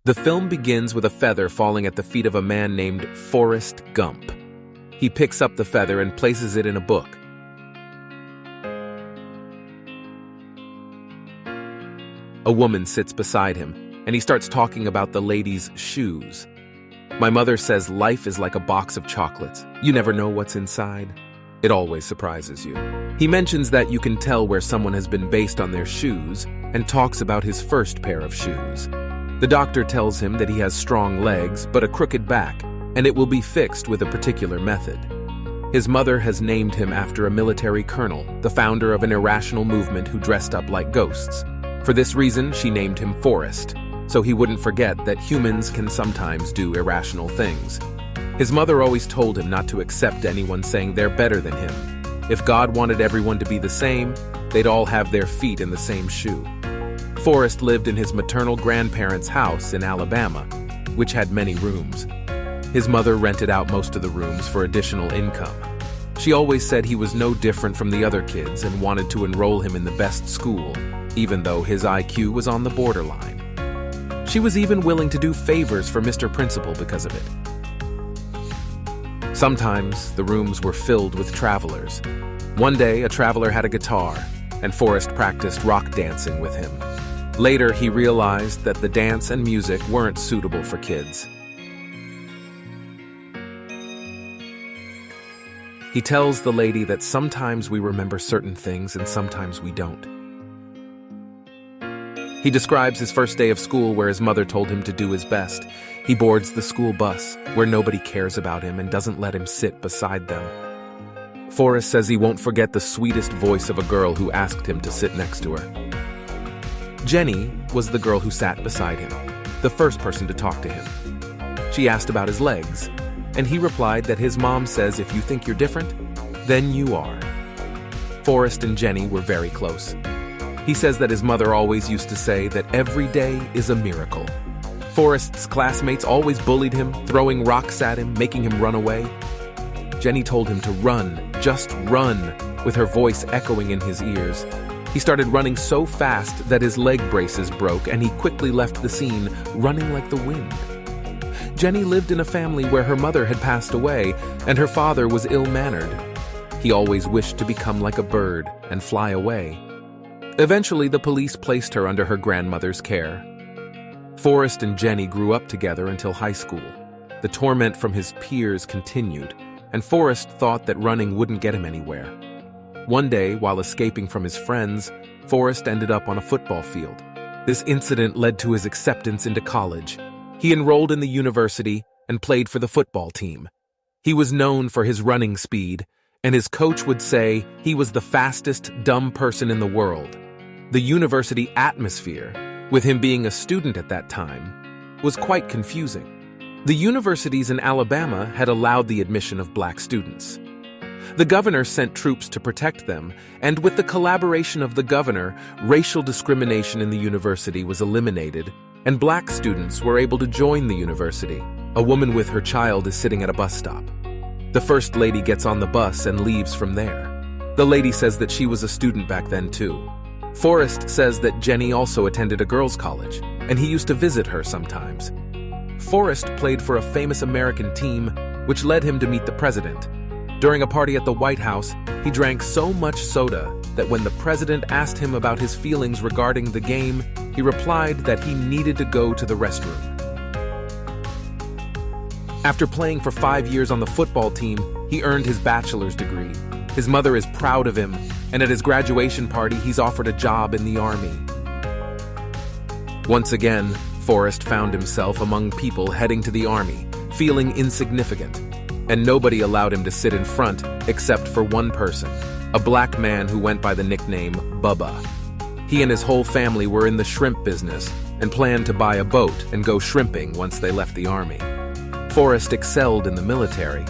The film begins with a feather falling at the feet of a man named Forrest Gump. He picks up the feather and places it in a book. A woman sits beside him, and he starts talking about the lady's shoes. My mother says life is like a box of chocolates. You never know what's inside. It always surprises you. He mentions that you can tell where someone has been based on their shoes and talks about his first pair of shoes. The doctor tells him that he has strong legs but a crooked back, and it will be fixed with a particular method. His mother has named him after a military colonel, the founder of an irrational movement who dressed up like ghosts. For this reason, she named him Forrest, so he wouldn't forget that humans can sometimes do irrational things. His mother always told him not to accept anyone saying they're better than him. If God wanted everyone to be the same, they'd all have their feet in the same shoe. Forrest lived in his maternal grandparents' house in Alabama, which had many rooms. His mother rented out most of the rooms for additional income. She always said he was no different from the other kids and wanted to enroll him in the best school, even though his IQ was on the borderline. She was even willing to do favors for Mr. Principal because of it. Sometimes the rooms were filled with travelers. One day, a traveler had a guitar, and Forrest practiced rock dancing with him. Later, he realized that the dance and music weren't suitable for kids. He tells the lady that sometimes we remember certain things and sometimes we don't. He describes his first day of school where his mother told him to do his best. He boards the school bus, where nobody cares about him and doesn't let him sit beside them. Forrest says he won't forget the sweetest voice of a girl who asked him to sit next to her. Jenny was the girl who sat beside him, the first person to talk to him. She asked about his legs, and he replied that his mom says if you think you're different, then you are. Forrest and Jenny were very close. He says that his mother always used to say that every day is a miracle. Forrest's classmates always bullied him, throwing rocks at him, making him run away. Jenny told him to run, just run, with her voice echoing in his ears. He started running so fast that his leg braces broke, and he quickly left the scene, running like the wind. Jenny lived in a family where her mother had passed away, and her father was ill-mannered. He always wished to become like a bird and fly away. Eventually, the police placed her under her grandmother's care. Forrest and Jenny grew up together until high school. The torment from his peers continued, and Forrest thought that running wouldn't get him anywhere. One day, while escaping from his friends, Forrest ended up on a football field. This incident led to his acceptance into college. He enrolled in the university and played for the football team. He was known for his running speed, and his coach would say he was the fastest dumb person in the world. The university atmosphere, with him being a student at that time, was quite confusing. The universities in Alabama had allowed the admission of black students. The governor sent troops to protect them, and with the collaboration of the governor, racial discrimination in the university was eliminated, and black students were able to join the university. A woman with her child is sitting at a bus stop. The first lady gets on the bus and leaves from there. The lady says that she was a student back then too. Forrest says that Jenny also attended a girls' college, and he used to visit her sometimes. Forrest played for a famous American team, which led him to meet the president. During a party at the White House, he drank so much soda that when the president asked him about his feelings regarding the game, he replied that he needed to go to the restroom. After playing for 5 years on the football team, he earned his bachelor's degree. His mother is proud of him, and at his graduation party, he's offered a job in the army. Once again, Forrest found himself among people heading to the army, feeling insignificant, and nobody allowed him to sit in front except for one person, a black man who went by the nickname Bubba. He and his whole family were in the shrimp business and planned to buy a boat and go shrimping once they left the army. Forrest excelled in the military.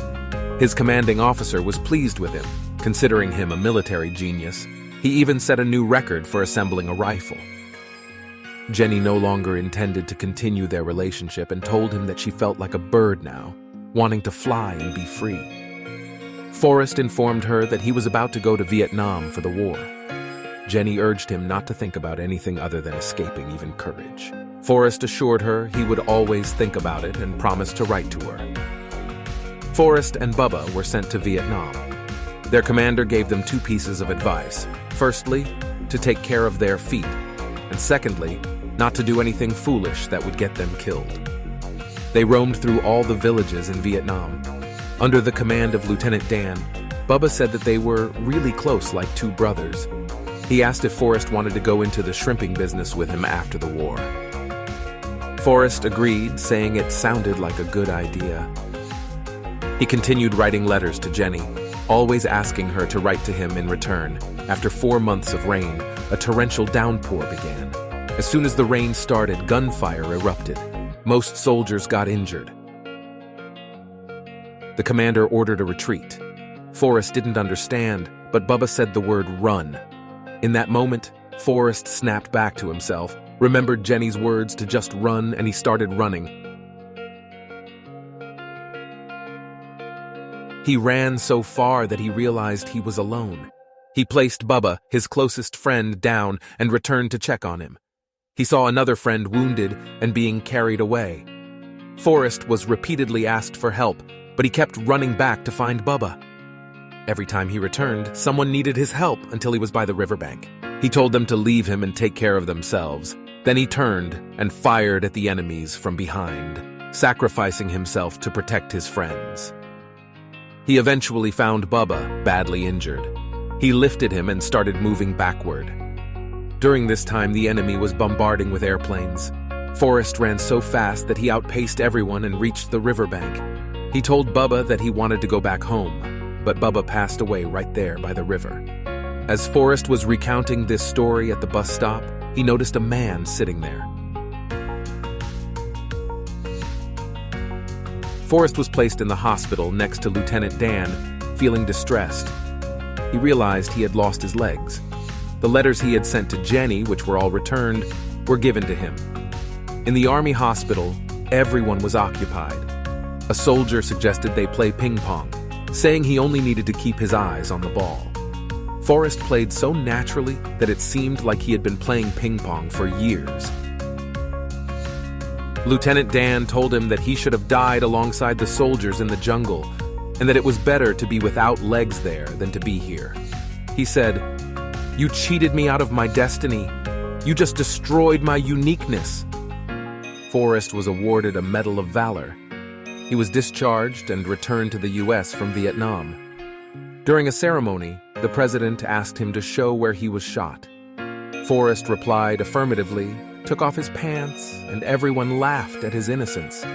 His commanding officer was pleased with him, considering him a military genius. He even set a new record for assembling a rifle. Jenny no longer intended to continue their relationship and told him that she felt like a bird now, wanting to fly and be free. Forrest informed her that he was about to go to Vietnam for the war. Jenny urged him not to think about anything other than escaping, even courage. Forrest assured her he would always think about it and promised to write to her. Forrest and Bubba were sent to Vietnam. Their commander gave them 2 pieces of advice. Firstly, to take care of their feet, and secondly, not to do anything foolish that would get them killed. They roamed through all the villages in Vietnam. Under the command of Lieutenant Dan, Bubba said that they were really close, like 2 brothers. He asked if Forrest wanted to go into the shrimping business with him after the war. Forrest agreed, saying it sounded like a good idea. He continued writing letters to Jenny, always asking her to write to him in return. After 4 months of rain, a torrential downpour began. As soon as the rain started, gunfire erupted. Most soldiers got injured. The commander ordered a retreat. Forrest didn't understand, but Bubba said the word run. In that moment, Forrest snapped back to himself, remembered Jenny's words to just run, and he started running. He ran so far that he realized he was alone. He placed Bubba, his closest friend, down and returned to check on him. He saw another friend wounded and being carried away. Forrest was repeatedly asked for help, but he kept running back to find Bubba. Every time he returned, someone needed his help until he was by the riverbank. He told them to leave him and take care of themselves. Then he turned and fired at the enemies from behind, sacrificing himself to protect his friends. He eventually found Bubba, badly injured. He lifted him and started moving backward. During this time, the enemy was bombarding with airplanes. Forrest ran so fast that he outpaced everyone and reached the riverbank. He told Bubba that he wanted to go back home, but Bubba passed away right there by the river. As Forrest was recounting this story at the bus stop, he noticed a man sitting there. Forrest was placed in the hospital next to Lieutenant Dan, feeling distressed. He realized he had lost his legs. The letters he had sent to Jenny, which were all returned, were given to him. In the army hospital, everyone was occupied. A soldier suggested they play ping pong, saying he only needed to keep his eyes on the ball. Forrest played so naturally that it seemed like he had been playing ping pong for years. Lieutenant Dan told him that he should have died alongside the soldiers in the jungle, and that it was better to be without legs there than to be here. He said, "You cheated me out of my destiny. You just destroyed my uniqueness." Forrest was awarded a Medal of Valor. He was discharged and returned to the U.S. from Vietnam. During a ceremony, the president asked him to show where he was shot. Forrest replied affirmatively, took off his pants, and everyone laughed at his innocence.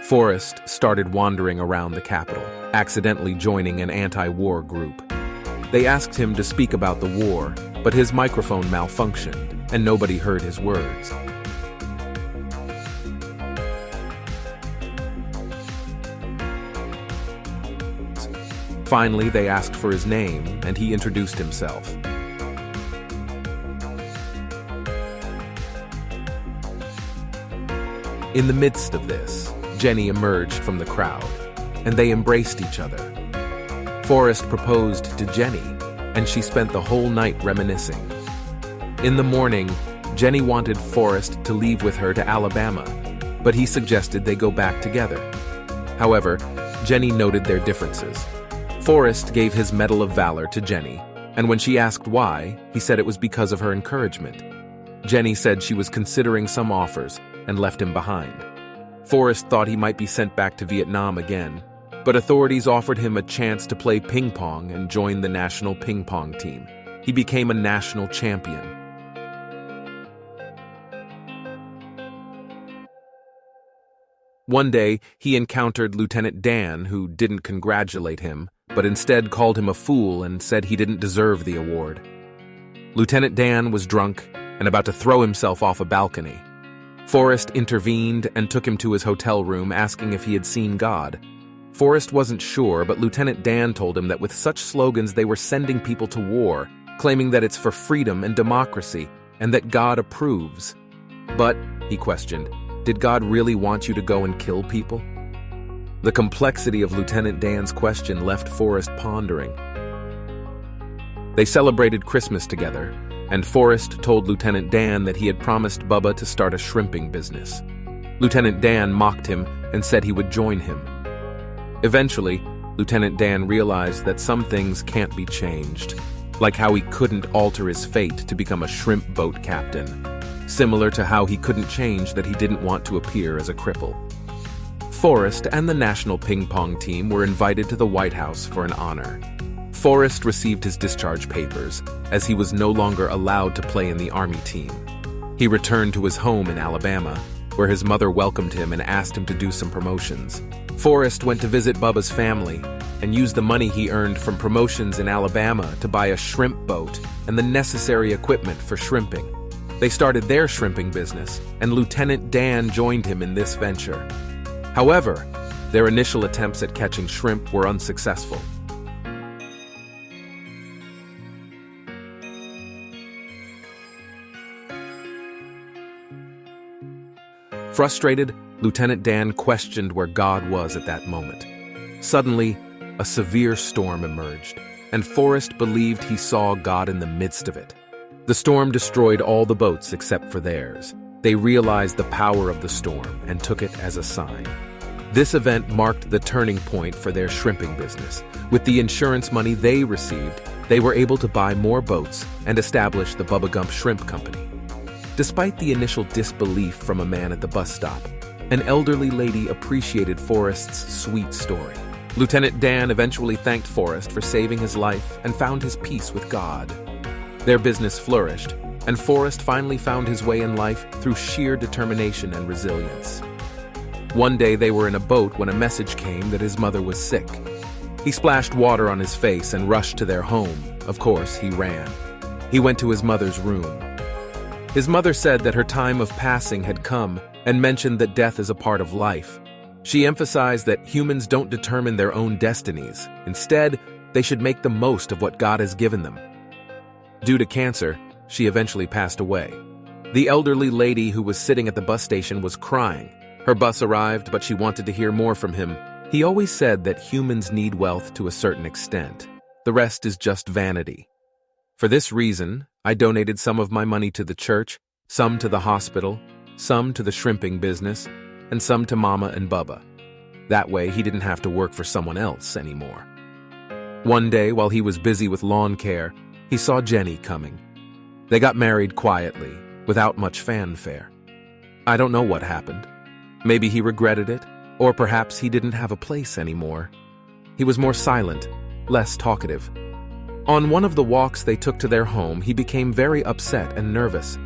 Forrest started wandering around the Capitol, accidentally joining an anti-war group. They asked him to speak about the war, but his microphone malfunctioned, and nobody heard his words. Finally, they asked for his name, and he introduced himself. In the midst of this, Jenny emerged from the crowd, and they embraced each other. Forrest proposed to Jenny, and she spent the whole night reminiscing. In the morning, Jenny wanted Forrest to leave with her to Alabama, but he suggested they go back together. However, Jenny noted their differences. Forrest gave his Medal of Valor to Jenny, and when she asked why, he said it was because of her encouragement. Jenny said she was considering some offers and left him behind. Forrest thought he might be sent back to Vietnam again, but authorities offered him a chance to play ping pong and join the national ping pong team. He became a national champion. One day, he encountered Lieutenant Dan, who didn't congratulate him, but instead called him a fool and said he didn't deserve the award. Lieutenant Dan was drunk and about to throw himself off a balcony. Forrest intervened and took him to his hotel room, asking if he had seen God. Forrest wasn't sure, but Lieutenant Dan told him that with such slogans they were sending people to war, claiming that it's for freedom and democracy, and that God approves. But, he questioned, did God really want you to go and kill people? The complexity of Lieutenant Dan's question left Forrest pondering. They celebrated Christmas together, and Forrest told Lieutenant Dan that he had promised Bubba to start a shrimping business. Lieutenant Dan mocked him and said he would join him. Eventually, Lieutenant Dan realized that some things can't be changed, like how he couldn't alter his fate to become a shrimp boat captain, similar to how he couldn't change that he didn't want to appear as a cripple. Forrest and the national ping pong team were invited to the White House for an honor. Forrest received his discharge papers, as he was no longer allowed to play in the Army team. He returned to his home in Alabama, where his mother welcomed him and asked him to do some promotions. Forrest went to visit Bubba's family and used the money he earned from promotions in Alabama to buy a shrimp boat and the necessary equipment for shrimping. They started their shrimping business, and Lieutenant Dan joined him in this venture. However, their initial attempts at catching shrimp were unsuccessful. Frustrated, Lieutenant Dan questioned where God was at that moment. Suddenly, a severe storm emerged, and Forrest believed he saw God in the midst of it. The storm destroyed all the boats except for theirs. They realized the power of the storm and took it as a sign. This event marked the turning point for their shrimping business. With the insurance money they received, they were able to buy more boats and establish the Bubba Gump Shrimp Company. Despite the initial disbelief from a man at the bus stop, an elderly lady appreciated Forrest's sweet story. Lieutenant Dan eventually thanked Forrest for saving his life and found his peace with God. Their business flourished, and Forrest finally found his way in life through sheer determination and resilience. One day they were in a boat when a message came that his mother was sick. He splashed water on his face and rushed to their home. Of course, he ran. He went to his mother's room. His mother said that her time of passing had come and mentioned that death is a part of life. She emphasized that humans don't determine their own destinies. Instead, they should make the most of what God has given them. Due to cancer, she eventually passed away. The elderly lady who was sitting at the bus station was crying. Her bus arrived, but she wanted to hear more from him. He always said that humans need wealth to a certain extent. The rest is just vanity. For this reason, I donated some of my money to the church, some to the hospital, some to the shrimping business, and some to Mama and Bubba. That way, he didn't have to work for someone else anymore. One day, while he was busy with lawn care, he saw Jenny coming. They got married quietly, without much fanfare. I don't know what happened. Maybe he regretted it, or perhaps he didn't have a place anymore. He was more silent, less talkative. On one of the walks they took to their home, he became very upset and nervous.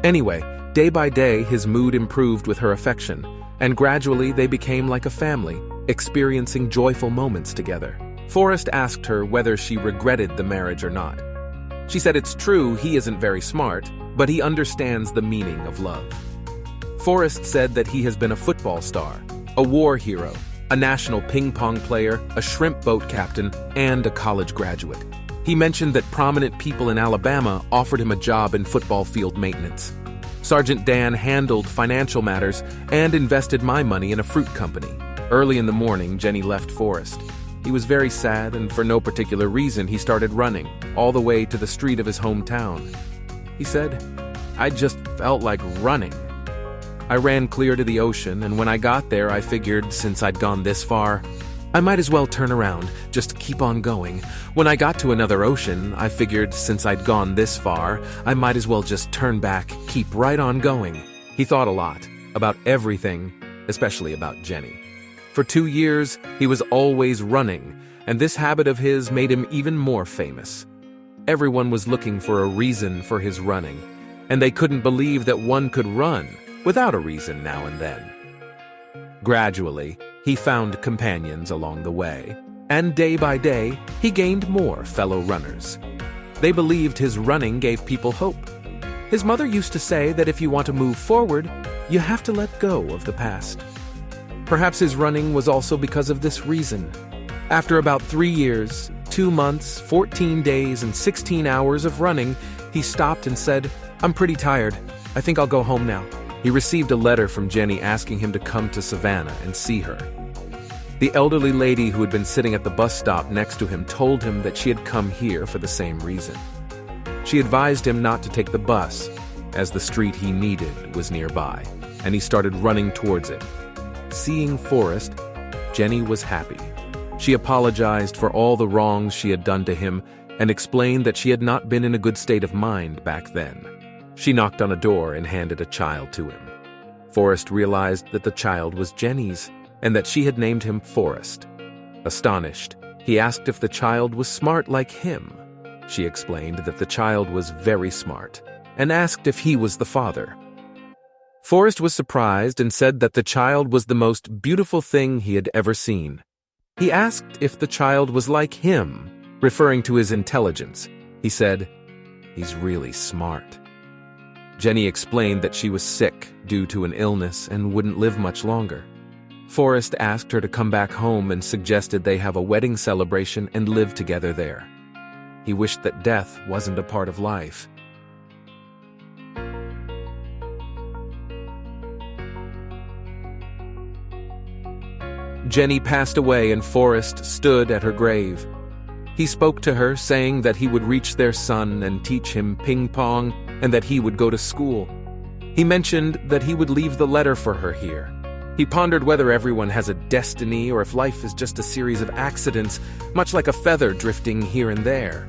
Anyway, day by day, his mood improved with her affection, and gradually they became like a family, experiencing joyful moments together. Forrest asked her whether she regretted the marriage or not. She said it's true he isn't very smart, but he understands the meaning of love. Forrest said that he has been a football star, a war hero, a national ping pong player, a shrimp boat captain, and a college graduate. He mentioned that prominent people in Alabama offered him a job in football field maintenance. Sergeant Dan handled financial matters and invested my money in a fruit company. Early in the morning, Jenny left Forrest. He was very sad, and for no particular reason, he started running, all the way to the street of his hometown. He said, "I just felt like running. I ran clear to the ocean, and when I got there, I figured since I'd gone this far, I might as well turn around, just keep on going. When I got to another ocean, I figured since I'd gone this far, I might as well just turn back, keep right on going." He thought a lot, about everything, especially about Jenny. For 2 years, he was always running, and this habit of his made him even more famous. Everyone was looking for a reason for his running, and they couldn't believe that one could run without a reason now and then. Gradually, he found companions along the way, and day by day, he gained more fellow runners. They believed his running gave people hope. His mother used to say that if you want to move forward, you have to let go of the past. Perhaps his running was also because of this reason. After about 3 years, 2 months, 14 days, and 16 hours of running, he stopped and said, "I'm pretty tired. I think I'll go home now." He received a letter from Jenny asking him to come to Savannah and see her. The elderly lady who had been sitting at the bus stop next to him told him that she had come here for the same reason. She advised him not to take the bus, as the street he needed was nearby, and he started running towards it. Seeing Forrest, Jenny was happy. She apologized for all the wrongs she had done to him and explained that she had not been in a good state of mind back then. She knocked on a door and handed a child to him. Forrest realized that the child was Jenny's and that she had named him Forrest. Astonished, he asked if the child was smart like him. She explained that the child was very smart and asked if he was the father. Forrest was surprised and said that the child was the most beautiful thing he had ever seen. He asked if the child was like him, referring to his intelligence. He said, "He's really smart." Jenny explained that she was sick due to an illness and wouldn't live much longer. Forrest asked her to come back home and suggested they have a wedding celebration and live together there. He wished that death wasn't a part of life. Jenny passed away and Forrest stood at her grave. He spoke to her, saying that he would reach their son and teach him ping pong and that he would go to school. He mentioned that he would leave the letter for her here. He pondered whether everyone has a destiny or if life is just a series of accidents, much like a feather drifting here and there.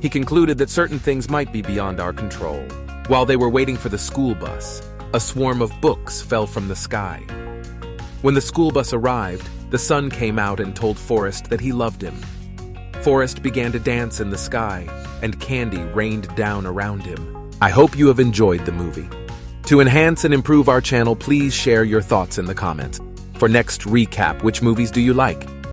He concluded that certain things might be beyond our control. While they were waiting for the school bus, a swarm of books fell from the sky. When the school bus arrived, the sun came out and told Forrest that he loved him. Forrest began to dance in the sky, and candy rained down around him. I hope you have enjoyed the movie. To enhance and improve our channel, please share your thoughts in the comments. For next recap, which movies do you like?